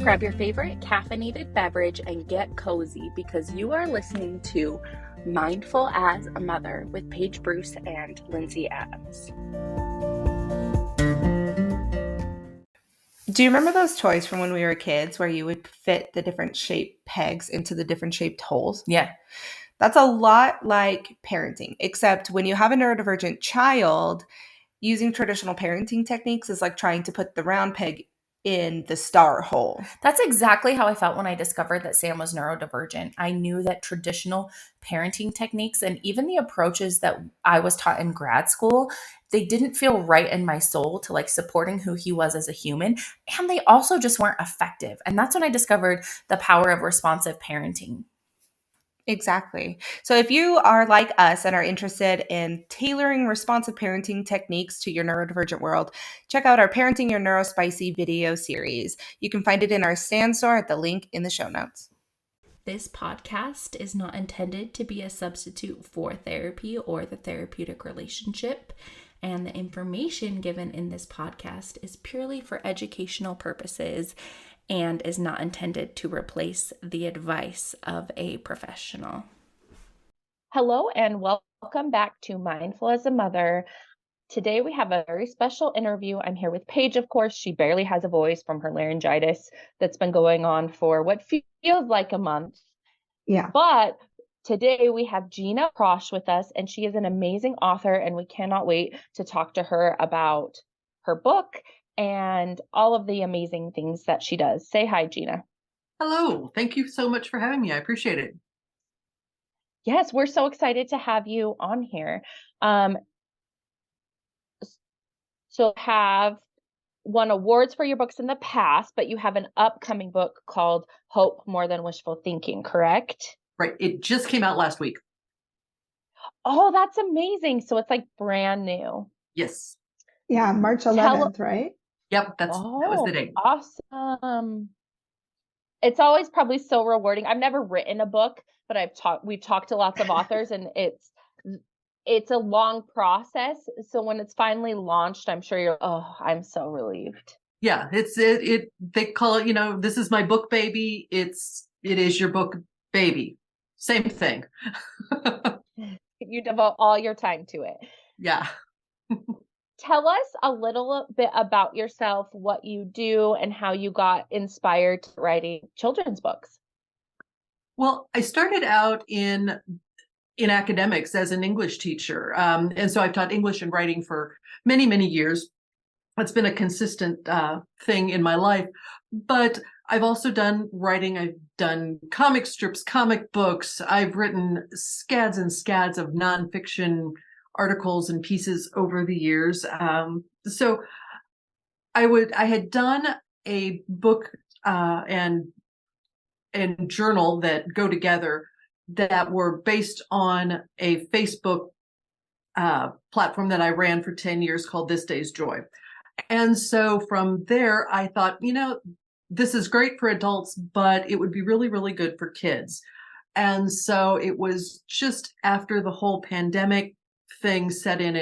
Grab your favorite caffeinated beverage and get cozy because you are listening to Mindful as a Mother with Paige Bruce and Lindsay Adams. Do you remember those toys from when we were kids where you would fit the different shaped pegs into the different shaped holes? Yeah. That's a lot like parenting, except when you have a neurodivergent child, using traditional parenting techniques is like trying to put the round peg in the star hole. That's exactly how I felt when I discovered that Sam was neurodivergent. I knew that traditional parenting techniques and even the approaches that I was taught in grad school, they didn't feel right in my soul to like supporting who he was as a human. And they also just weren't effective. And that's when I discovered the power of responsive parenting. Exactly. So if you are like us and are interested in tailoring responsive parenting techniques to your neurodivergent world, check out our Parenting Your Neurospicy video series. You can find it in our Stan store at the link in the show notes. This podcast is not intended to be a substitute for therapy or the therapeutic relationship, and the information given in this podcast is purely for educational purposes and is not intended to replace the advice of a professional. Hello and welcome back to Mindful as a Mother. Today we have a very special interview. I'm here with Paige, of course. She barely has a voice from her laryngitis that's been going on for what feels like a month. Yeah. But today we have Gina Prosch with us, and she is an amazing author, and we cannot wait to talk to her about her book and all of the amazing things that she does. Say hi, Gina. Hello. Thank you so much for having me. I appreciate it. Yes, we're so excited to have you on here. So have won awards for your books in the past, but you have an upcoming book called Hope More Than Wishful Thinking, correct? Right. It just came out last week. Oh, that's amazing. So it's like brand new. Yes. Yeah, March 11th, right? Yep. That was the date. Awesome. It's always probably so rewarding. I've never written a book, but we've talked to lots of authors, and it's a long process. So when it's finally launched, I'm sure I'm so relieved. Yeah, they call it, this is my book baby. It is your book baby. Same thing. You devote all your time to it. Yeah. Tell us a little bit about yourself, what you do, and how you got inspired to writing children's books. Well, I started out in academics as an English teacher. And so I've taught English and writing for many, many years. It's been a consistent thing in my life. But I've also done writing. I've done comic strips, comic books. I've written scads and scads of nonfiction articles and pieces over the years. So I had done a book and journal that go together that were based on a Facebook platform that I ran for 10 years called This Day's Joy. And so from there, I thought, this is great for adults, but it would be really, really good for kids. And so it was just after the whole pandemic thing set in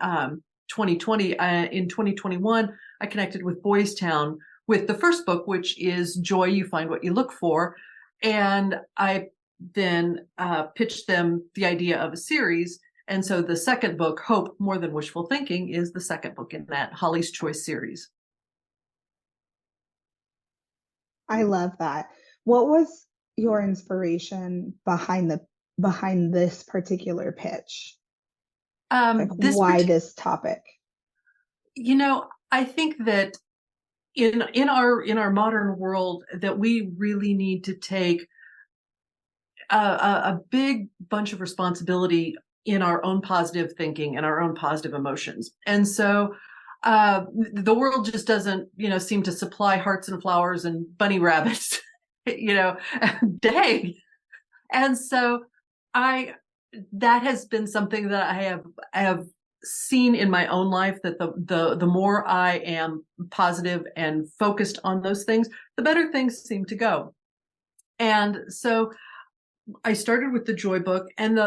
2020. In 2021, I connected with Boys Town with the first book, which is Joy, You Find What You Look For. And I then pitched them the idea of a series. And so the second book, Hope More Than Wishful Thinking, is the second book in that Holly's Choice series. I love that. What was your inspiration behind this particular pitch? Why this topic? I think that in our modern world that we really need to take a big bunch of responsibility in our own positive thinking and our own positive emotions. And so the world just doesn't, seem to supply hearts and flowers and bunny rabbits, day. And so that has been something that I have seen in my own life, that the more I am positive and focused on those things, the better things seem to go. And so I started with the Joy book, and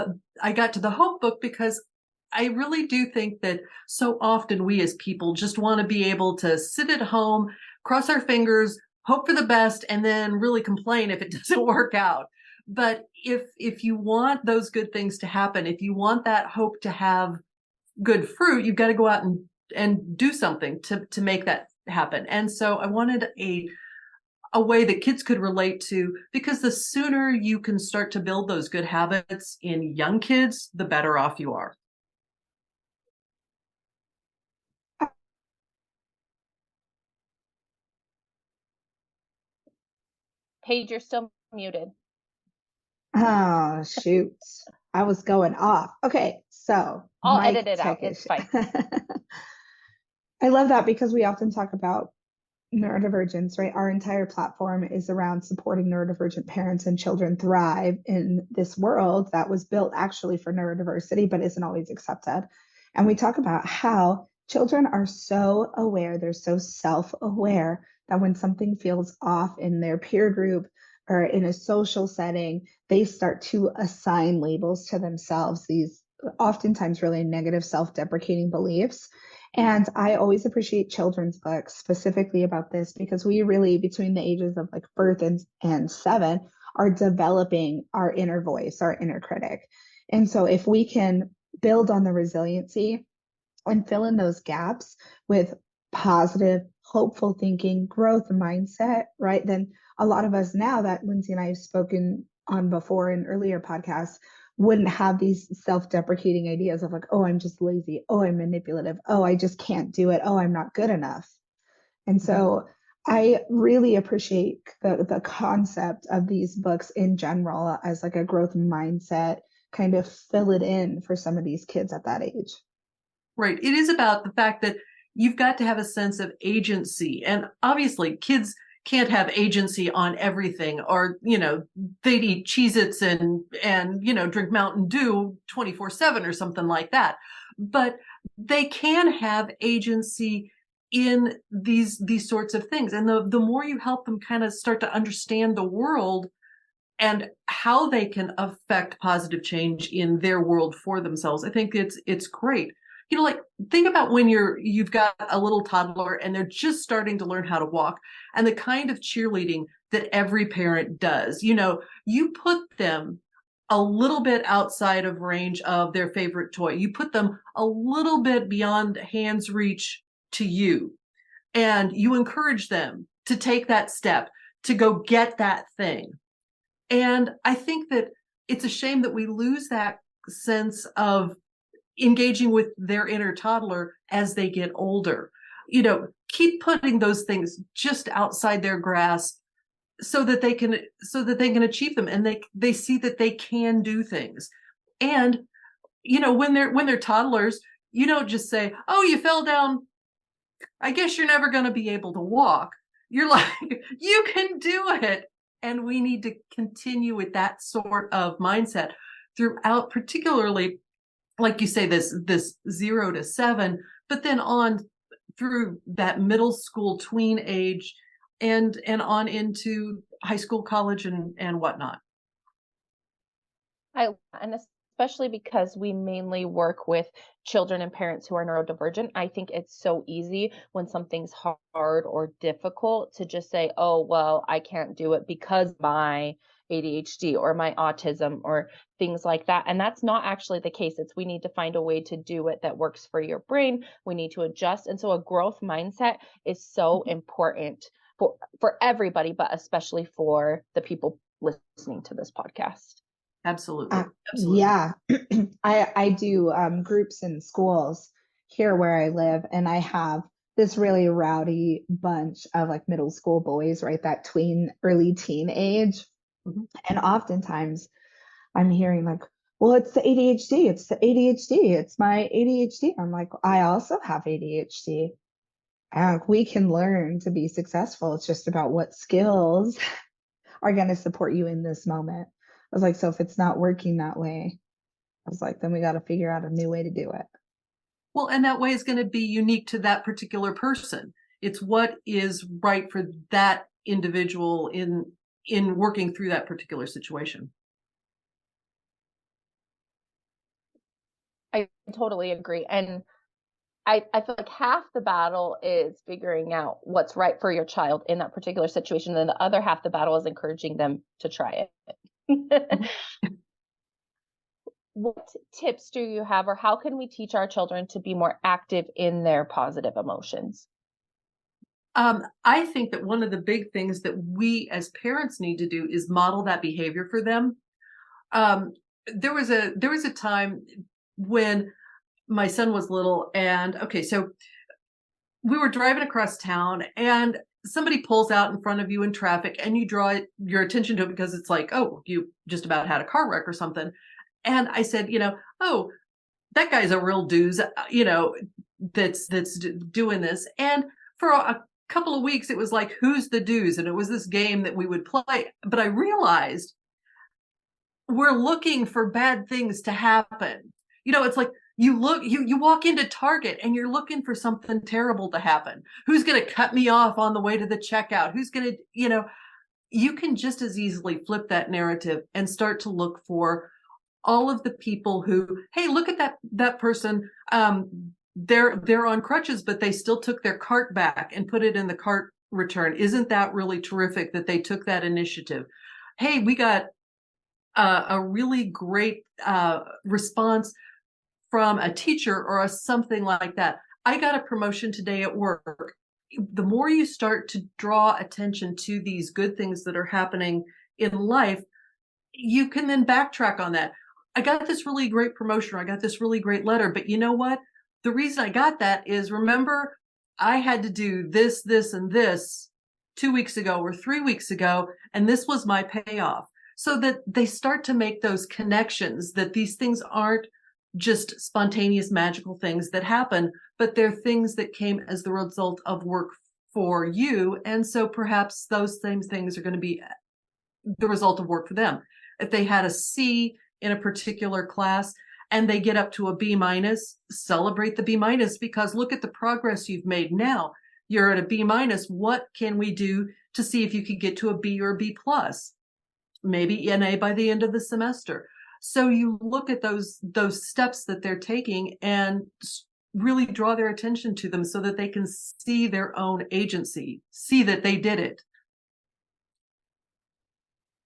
I got to the Hope book because I really do think that so often we as people just want to be able to sit at home, cross our fingers, hope for the best and then really complain if it doesn't work out. But if you want those good things to happen, if you want that hope to have good fruit, you've got to go out and do something to make that happen. And so I wanted a way that kids could relate to, because the sooner you can start to build those good habits in young kids, the better off you are. Paige, you're still muted. Oh, shoot. I was going off. Okay, so I'll mic edit it out. tech It's issue. fine. I love that because we often talk about neurodivergence, right? Our entire platform is around supporting neurodivergent parents and children thrive in this world that was built actually for neurodiversity, but isn't always accepted. And we talk about how children are so aware, they're so self-aware that when something feels off in their peer group or in a social setting, they start to assign labels to themselves, these oftentimes really negative self-deprecating beliefs. And I always appreciate children's books specifically about this because we really, between the ages of like birth and 7, are developing our inner voice, our inner critic. And so if we can build on the resiliency and fill in those gaps with positive, hopeful thinking, growth mindset, right? Then a lot of us now that Lindsay and I have spoken on before in earlier podcasts wouldn't have these self-deprecating ideas of like, oh, I'm just lazy. Oh, I'm manipulative. Oh, I just can't do it. Oh, I'm not good enough. And so I really appreciate the concept of these books in general as like a growth mindset, kind of fill it in for some of these kids at that age. Right. It is about the fact that you've got to have a sense of agency. And obviously, kids can't have agency on everything, or, they'd eat Cheez-Its and drink Mountain Dew 24/7 or something like that. But they can have agency in these sorts of things. And the more you help them kind of start to understand the world and how they can affect positive change in their world for themselves, I think it's great. Like, think about when you've got a little toddler and they're just starting to learn how to walk, and the kind of cheerleading that every parent does. You put them a little bit outside of range of their favorite toy. You put them a little bit beyond hand's reach to you, and you encourage them to take that step to go get that thing. And I think that it's a shame that we lose that sense of engaging with their inner toddler as they get older. Keep putting those things just outside their grasp so that they can achieve them, and they see that they can do things. And when they're toddlers, you don't just say, "Oh, you fell down. I guess you're never going to be able to walk." You're like, "You can do it." And we need to continue with that sort of mindset throughout, particularly, like you say, this 0 to 7, but then on through that middle school tween age and on into high school, college, and whatnot. And especially because we mainly work with children and parents who are neurodivergent, I think it's so easy when something's hard or difficult to just say, oh, well, I can't do it because my ADHD or my autism or things like that. And that's not actually the case. We need to find a way to do it that works for your brain. We need to adjust. And so a growth mindset is so important for everybody, but especially for the people listening to this podcast. Absolutely. Absolutely. Yeah, I do groups in schools here where I live, and I have this really rowdy bunch of like middle school boys, right? That early teen age. Mm-hmm. And oftentimes I'm hearing like, well, it's the ADHD, it's the ADHD, it's my ADHD. I'm like, I also have ADHD. And we can learn to be successful. It's just about what skills are going to support you in this moment. I was like, so if it's not working that way, I was like, then we got to figure out a new way to do it. Well, and that way is going to be unique to that particular person. It's what is right for that individual in working through that particular situation. I totally agree. And I feel like half the battle is figuring out what's right for your child in that particular situation. And then the other half the battle is encouraging them to try it. What tips do you have, or how can we teach our children to be more active in their positive emotions? I think that one of the big things that we as parents need to do is model that behavior for them. There was a time when my son was little, and so we were driving across town, and somebody pulls out in front of you in traffic, and you draw your attention to it because it's like, oh, you just about had a car wreck or something. And I said, oh, that guy's a real dooz, that's doing this. And for a couple of weeks, it was like, who's the dooz? And it was this game that we would play. But I realized we're looking for bad things to happen. It's like you walk into Target and you're looking for something terrible to happen. Who's going to cut me off on the way to the checkout? Who's going to, you can just as easily flip that narrative and start to look for all of the people who, hey, look at that person. They're on crutches, but they still took their cart back and put it in the cart return. Isn't that really terrific that they took that initiative? Hey, we got a really great response from a teacher or something like that. I got a promotion today at work. The more you start to draw attention to these good things that are happening in life, you can then backtrack on that. I got this really great promotion, or I got this really great letter, but you know what? The reason I got that is, remember, I had to do this, this, and this 2 weeks ago or 3 weeks ago, and this was my payoff. So that they start to make those connections, that these things aren't just spontaneous magical things that happen, but they're things that came as the result of work for you. And so perhaps those same things are going to be the result of work for them. If they had a C in a particular class and they get up to a B minus, celebrate the B minus, because look at the progress you've made. Now you're at a B minus. What can we do to see if you could get to a B or a B plus? Maybe an A by the end of the semester. So you look at those steps that they're taking and really draw their attention to them so that they can see their own agency, see that they did it.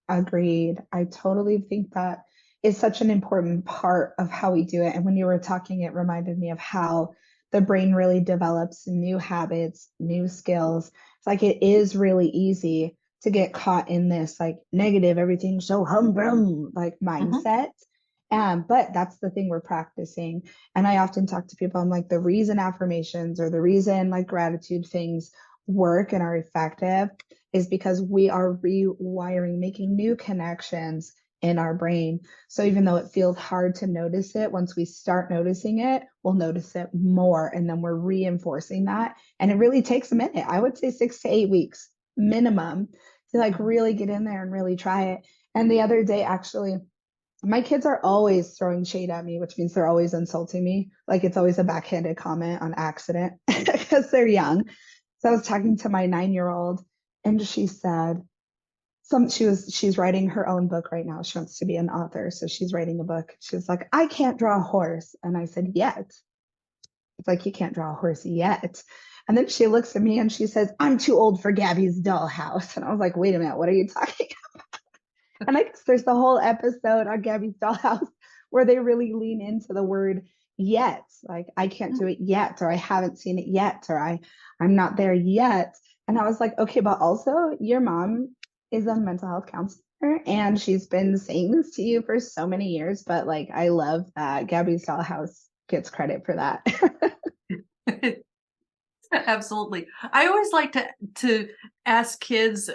Agreed. I totally think that is such an important part of how we do it. And when you were talking, it reminded me of how the brain really develops new habits, new skills. It's like it is really easy to get caught in this like negative, everything's so humdrum like mindset. But that's the thing we're practicing. And I often talk to people, I'm like, the reason affirmations or the reason like gratitude things work and are effective is because we are rewiring, making new connections in our brain. So even though it feels hard to notice it, once we start noticing it, we'll notice it more. And then we're reinforcing that. And it really takes a minute. I would say 6 to 8 weeks minimum to like really get in there and really try it. And the other day, actually, my kids are always throwing shade at me, which means they're always insulting me. Like it's always a backhanded comment on accident because they're young. So I was talking to my 9-year-old and she said, she's writing her own book right now. She wants to be an author. So she's writing a book. She was like, I can't draw a horse. And I said, yet. It's like, you can't draw a horse yet. And then she looks at me and she says, I'm too old for Gabby's dollhouse. And I was like, wait a minute, what are you talking about? And I guess there's the whole episode on Gabby's dollhouse where they really lean into the word yet. Like, I can't do it yet, or I haven't seen it yet, or I'm not there yet. And I was like, okay, but also your mom is a mental health counselor and she's been saying this to you for so many years. But like, I love that Gabby's dollhouse gets credit for that. Absolutely. I always like to ask kids,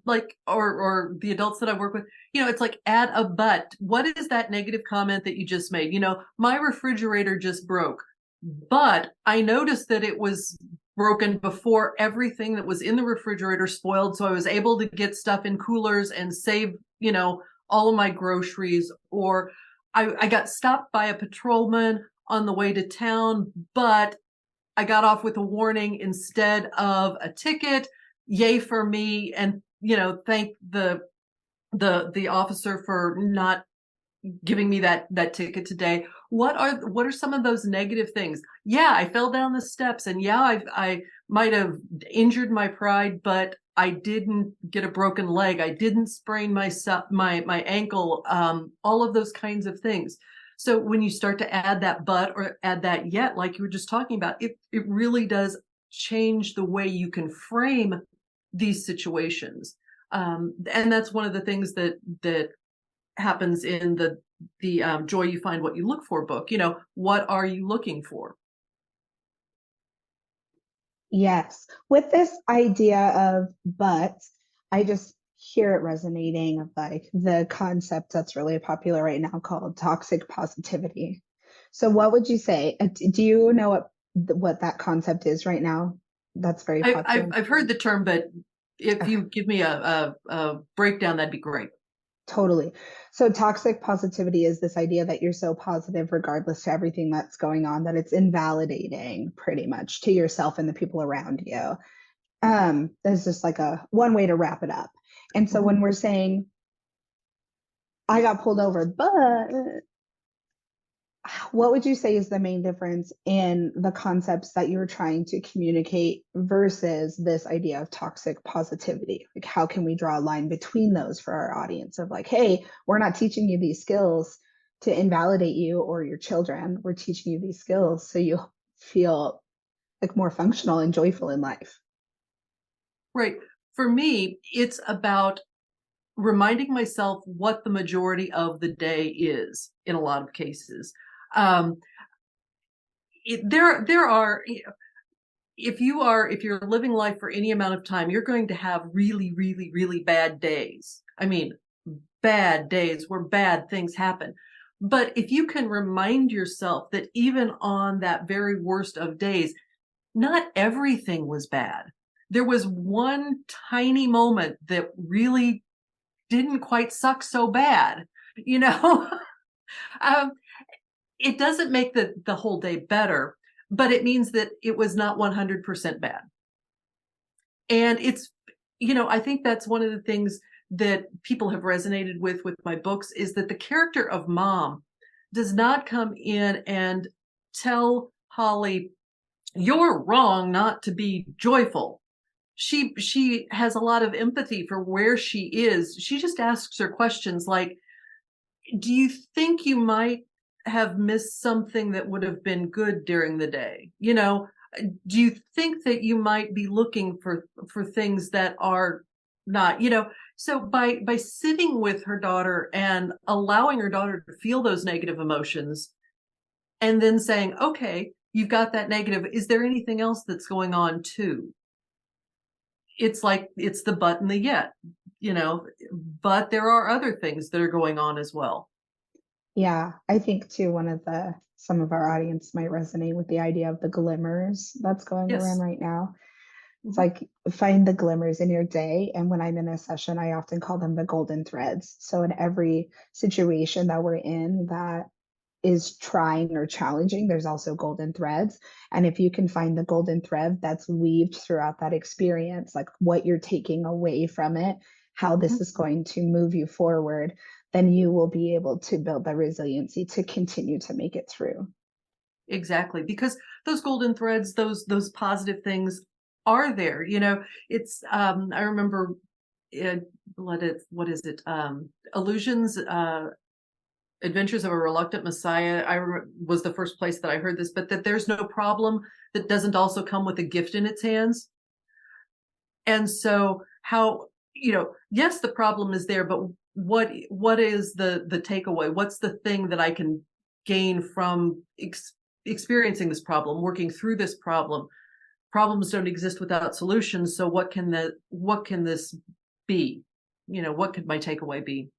like, or the adults that I work with, it's like, add a but. What is that negative comment that you just made? My refrigerator just broke, but I noticed that it was broken before everything that was in the refrigerator spoiled. So I was able to get stuff in coolers and save, all of my groceries. Or I got stopped by a patrolman on the way to town, but I got off with a warning instead of a ticket. Yay for me. And, thank the officer for not giving me that ticket today. what are some of those negative things? Yeah, I fell down the steps, and yeah, I might have injured my pride, but I didn't get a broken leg. I didn't sprain my ankle. All of those kinds of things. So when you start to add that but or add that yet, like you were just talking about, it really does change the way you can frame these situations. And that's one of the things that happens in the Joy You Find What You Look For book. What are you looking for? Yes. With this idea of but, I just hear it resonating of like the concept that's really popular right now called toxic positivity. So what would you say? Do you know what that concept is right now? That's very popular. I've heard the term, but if you Okay. give me a breakdown, that'd be great. Totally. So toxic positivity is this idea that you're so positive regardless to everything that's going on that it's invalidating pretty much to yourself and the people around you. That's just like a one way to wrap it up. And so when we're saying I got pulled over, but what would you say is the main difference in the concepts that you're trying to communicate versus this idea of toxic positivity? Like, how can we draw a line between those for our audience of like, hey, we're not teaching you these skills to invalidate you or your children. We're teaching you these skills so you feel like more functional and joyful in life. Right. For me, it's about reminding myself what the majority of the day is in a lot of cases. Um, there are, if you're living life for any amount of time, you're going to have really, really, really bad days. I mean, bad days where bad things happen. But if you can remind yourself that even on that very worst of days, not everything was bad. There was one tiny moment that really didn't quite suck so bad, you know? um, it doesn't make the whole day better, but it means that it was not 100% bad. And I think that's one of the things that people have resonated with my books is that the character of mom does not come in and tell Holly, you're wrong not to be joyful. She has a lot of empathy for where she is. She just asks her questions like, do you think you might have missed something that would have been good during the day? Do you think that you might be looking for things that are not, so by sitting with her daughter and allowing her daughter to feel those negative emotions and then saying, okay, you've got that negative, is there anything else that's going on too? It's like it's the but and the yet, but there are other things that are going on as well. Yeah, I think too, some of our audience might resonate with the idea of the glimmers that's going around Yes. right now. It's Mhm. like find the glimmers in your day. And when I'm in a session, I often call them the golden threads. So in every situation that we're in that is trying or challenging, there's also golden threads. And if you can find the golden thread that's weaved throughout that experience, like what you're taking away from it, how this Mhm. is going to move you forward, then you will be able to build the resiliency to continue to make it through. Exactly, because those golden threads, those positive things are there. It's I remember what is it? Illusions, Adventures of a Reluctant Messiah. Was the first place that I heard this, but that there's no problem that doesn't also come with a gift in its hands. And so how, yes, the problem is there, but what is the takeaway? What's the thing that I can gain from experiencing this problem, working through this problem? Problems don't exist without solutions. So what can this be? What could my takeaway be?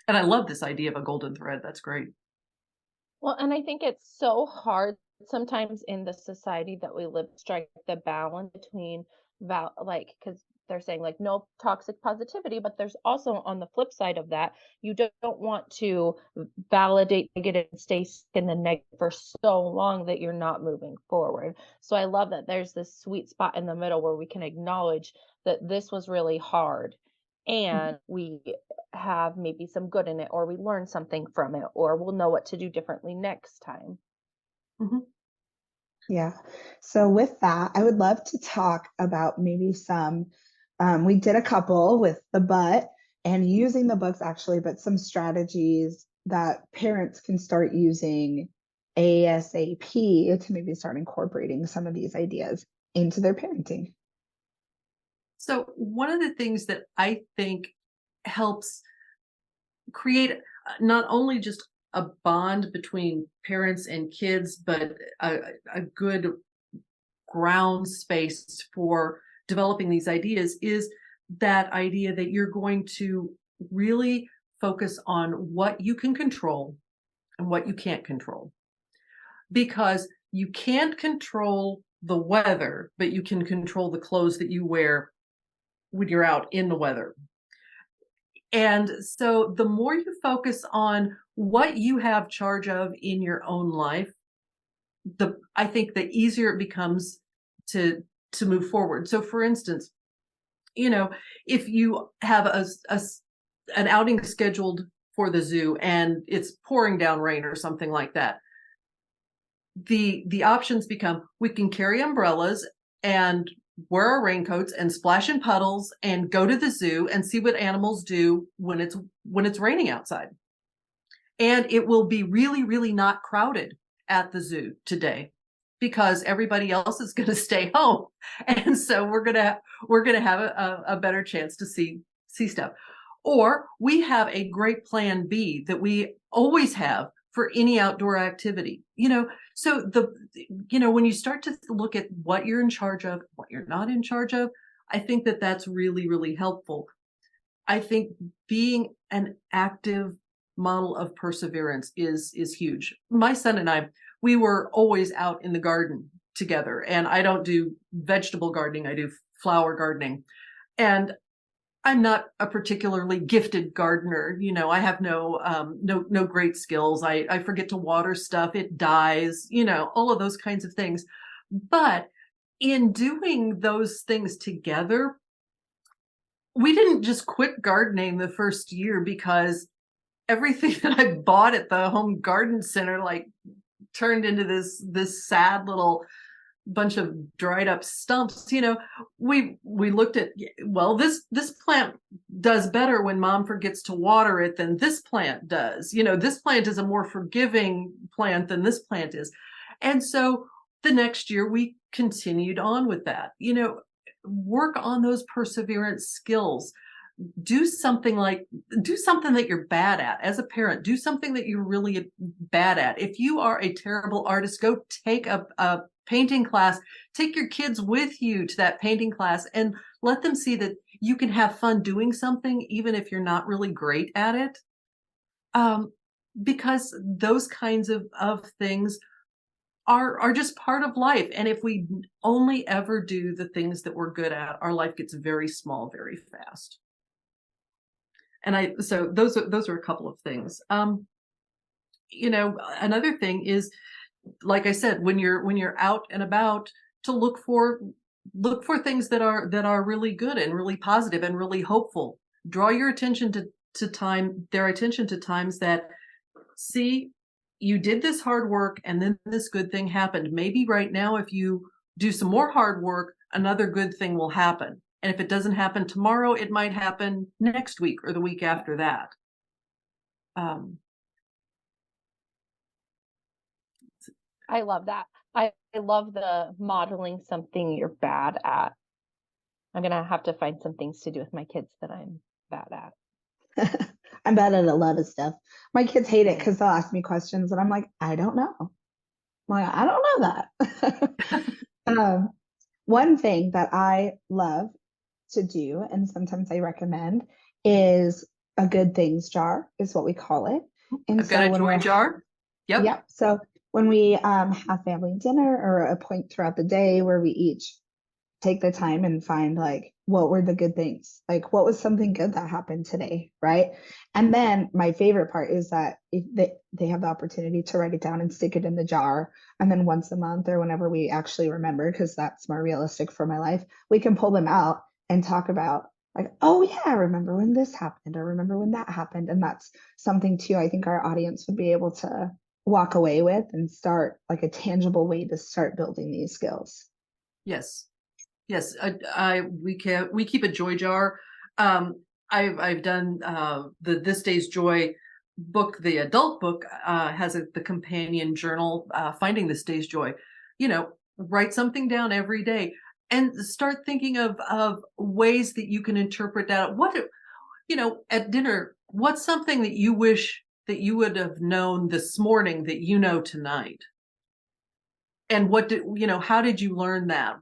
And I love this idea of a golden thread. That's great. Well, and I think it's so hard sometimes in the society that we live, strike the balance between because they're saying like no toxic positivity, but there's also on the flip side of that, you don't want to validate negative and stay stuck in the negative for so long that you're not moving forward. So I love that there's this sweet spot in the middle where we can acknowledge that this was really hard and we have maybe some good in it, or we learn something from it, or we'll know what to do differently next time. Mm-hmm. Yeah. So with that, I would love to talk about maybe some, we did a couple with the but and using the books actually, but some strategies that parents can start using ASAP to maybe start incorporating some of these ideas into their parenting. So one of the things that I think helps create not only just a bond between parents and kids, but a good ground space for developing these ideas is that idea that you're going to really focus on what you can control and what you can't control. Because you can't control the weather, but you can control the clothes that you wear when you're out in the weather. And so the more you focus on what you have charge of in your own life, I think the easier it becomes to move forward. So for instance, if you have an outing scheduled for the zoo and it's pouring down rain or something like that, the options become, we can carry umbrellas and wear our raincoats and splash in puddles and go to the zoo and see what animals do when it's raining outside. And it will be really, really not crowded at the zoo today because everybody else is going to stay home. And so we're going to have a better chance to see stuff. Or we have a great plan B that we always have for any outdoor activity. So when you start to look at what you're in charge of, what you're not in charge of, I think that that's really, really helpful. I think being an active model of perseverance is huge. My son and I, we were always out in the garden together, and I don't do vegetable gardening. I do flower gardening, and I'm not a particularly gifted gardener. I have no great skills. I forget to water stuff. It dies, all of those kinds of things. But in doing those things together, we didn't just quit gardening the first year because everything that I bought at the home garden center turned into this sad little bunch of dried up stumps. We looked at, well, this plant does better when mom forgets to water it than this plant does. This plant is a more forgiving plant than this plant is. And so the next year we continued on with that. Work on those perseverance skills. Do something that you're bad at as a parent. Do something that you're really bad at. If you are a terrible artist, go take a painting class. Take your kids with you to that painting class and let them see that you can have fun doing something even if you're not really great at it. Because those kinds of things are just part of life. And if we only ever do the things that we're good at, our life gets very small very fast. And so those are a couple of things. Another thing is, like I said, when you're out and about, to look for things that are really good and really positive and really hopeful. Draw your attention their attention to times that, see, you did this hard work and then this good thing happened. Maybe right now, if you do some more hard work, another good thing will happen. And if it doesn't happen tomorrow, it might happen next week or the week after that. I love that. I love the modeling something you're bad at. I'm going to have to find some things to do with my kids that I'm bad at. I'm bad at a lot of stuff. My kids hate it because they'll ask me questions and I'm like, I don't know. I'm like, I don't know that. One thing that I love to do, and sometimes I recommend, is a good things jar, is what we call it. And I've got a joy jar. Yep. Yep. So when we have family dinner or a point throughout the day where we each take the time and find what were the good things, what was something good that happened today, right? And then my favorite part is that if they have the opportunity to write it down and stick it in the jar, and then once a month or whenever we actually remember, because that's more realistic for my life, we can pull them out and talk about Like, oh yeah, I remember when this happened, or remember when that happened. And that's something too, I think our audience would be able to walk away with and start like a tangible way to start building these skills. Yes. Yes, we keep a joy jar. I've done the This Day's Joy book. The adult book has the companion journal, Finding This Day's Joy. Write something down every day and start thinking of ways that you can interpret that. At dinner, what's something that you wish that you would have known this morning that you know tonight? And how did you learn that?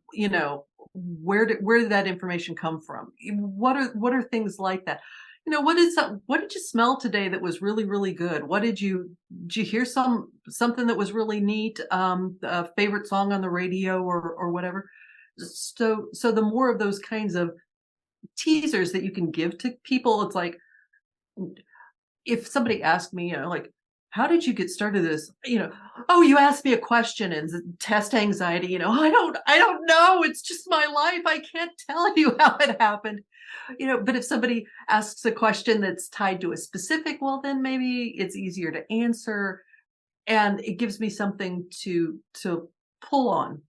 Where did that information come from? What are things like that? What did you smell today that was really, really good? Did you hear something that was really neat? A favorite song on the radio or whatever. So the more of those kinds of teasers that you can give to people, it's like, if somebody asked me, like, how did you get started this? Oh, you asked me a question and test anxiety, I don't know. It's just my life. I can't tell you how it happened. But if somebody asks a question that's tied to a specific, well, then maybe it's easier to answer and it gives me something to pull on.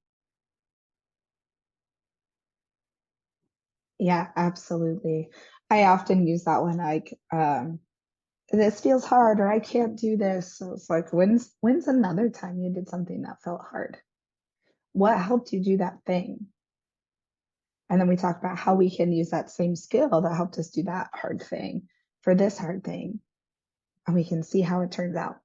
Yeah, absolutely. I often use that one, like, this feels hard, or I can't do this. So it's like, when's another time you did something that felt hard? What helped you do that thing? And then we talk about how we can use that same skill that helped us do that hard thing for this hard thing. And we can see how it turns out.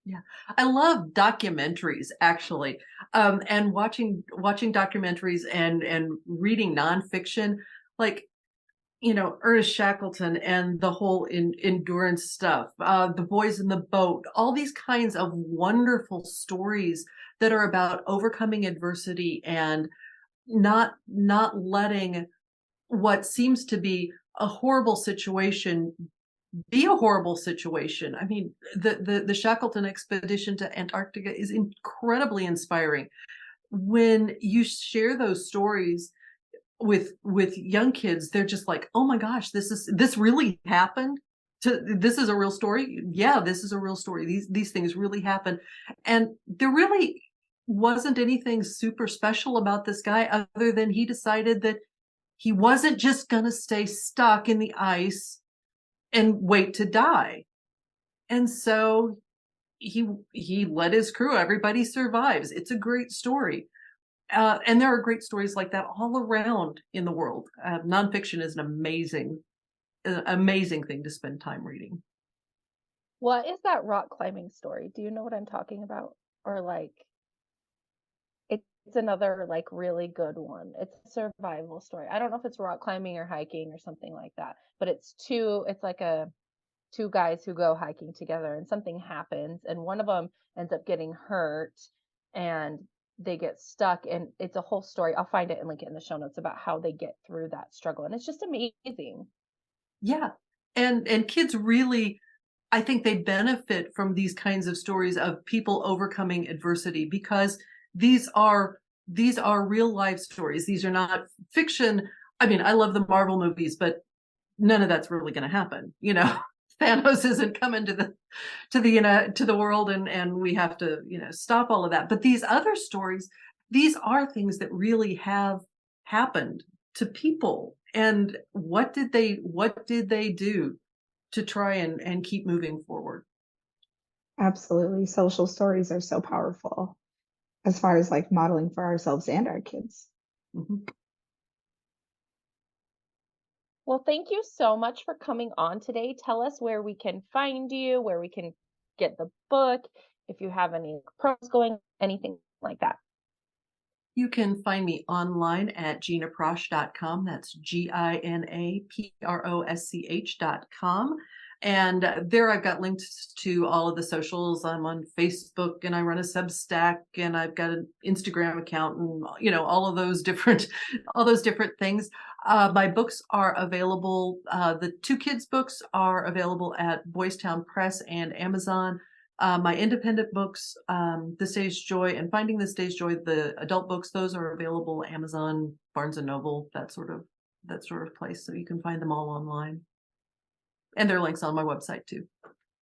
Yeah, I love documentaries actually, and watching documentaries and reading nonfiction, like Ernest Shackleton and the whole endurance stuff, The Boys in the Boat, all these kinds of wonderful stories that are about overcoming adversity and not letting what seems to be a horrible situation be a horrible situation. I mean, the Shackleton expedition to Antarctica is incredibly inspiring. When you share those stories with young kids, they're just like, oh my gosh, this really happened. This is a real story. Yeah, this is a real story. These things really happen, and there really wasn't anything super special about this guy other than he decided that he wasn't just going to stay stuck in the ice and wait to die. And so he led his crew. Everybody survives. It's a great story. And there are great stories like that all around in the world. Nonfiction is an amazing thing to spend time reading. What is that rock climbing story? Do you know what I'm talking about? Or like, it's another like really good one. It's a survival story. I don't know if it's rock climbing or hiking or something like that, but it's like two guys who go hiking together and something happens and one of them ends up getting hurt and they get stuck, and it's a whole story. I'll find it and link it in the show notes about how they get through that struggle. And it's just amazing. Yeah. And kids really, I think they benefit from these kinds of stories of people overcoming adversity because these are real life stories. These are not fiction. I mean, I love the Marvel movies, but none of that's really going to happen. Thanos isn't coming to the world and we have to, stop all of that. But these other stories, these are things that really have happened to people. And what did they do to try and keep moving forward? Absolutely. Social stories are so powerful as far as like modeling for ourselves and our kids. Mm-hmm. Well, thank you so much for coming on today. Tell us where we can find you, where we can get the book, if you have any promos going, anything like that. You can find me online at ginaprosch.com. That's GINAPROSCH.com. And there I've got links to all of the socials. I'm on Facebook and I run a Substack and I've got an Instagram account and, all those different things. My books are available. The two kids books are available at Boys Town Press and Amazon. My independent books, This Day's Joy and Finding This Day's Joy, the adult books, those are available Amazon, Barnes and Noble, that sort of that sort of place. So you can find them all online. And there are links on my website too.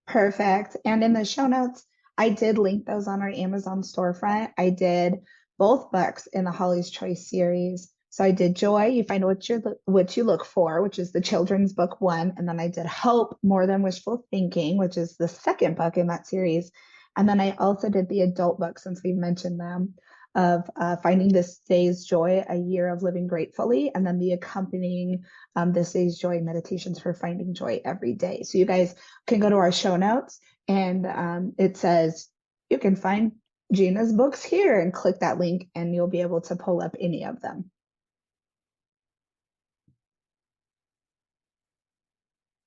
Perfect. And in the show notes, I did link those on our Amazon storefront. I did both books in the Holly's Choice series. So I did Joy, You Find What You Look For, which is the children's book 1. And then I did Hope, More Than Wishful Thinking, which is the second book in that series. And then I also did the adult book, since we've mentioned them, of Finding This Day's Joy, A Year of Living Gratefully, and then the accompanying This Day's Joy Meditations for Finding Joy Every Day. So you guys can go to our show notes, and it says you can find Gina's books here, and click that link and you'll be able to pull up any of them.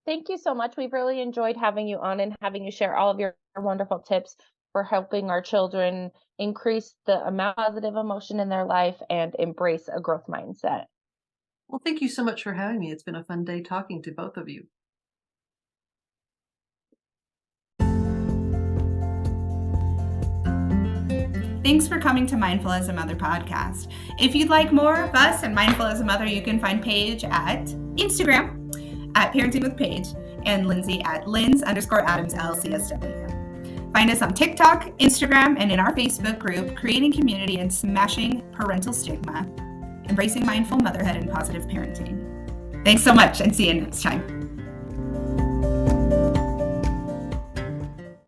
Thank you so much. We've really enjoyed having you on and having you share all of your wonderful tips for helping our children increase the amount of positive emotion in their life and embrace a growth mindset. Well, thank you so much for having me. It's been a fun day talking to both of you. Thanks for coming to Mindful as a Mother podcast. If you'd like more of us and Mindful as a Mother, you can find Paige at Instagram at Parenting with Paige and Lindsay at Linz_Adams LCSW. Find us on TikTok, Instagram, and in our Facebook group, Creating Community and Smashing Parental Stigma, Embracing Mindful Motherhood and Positive Parenting. Thanks so much, and see you next time.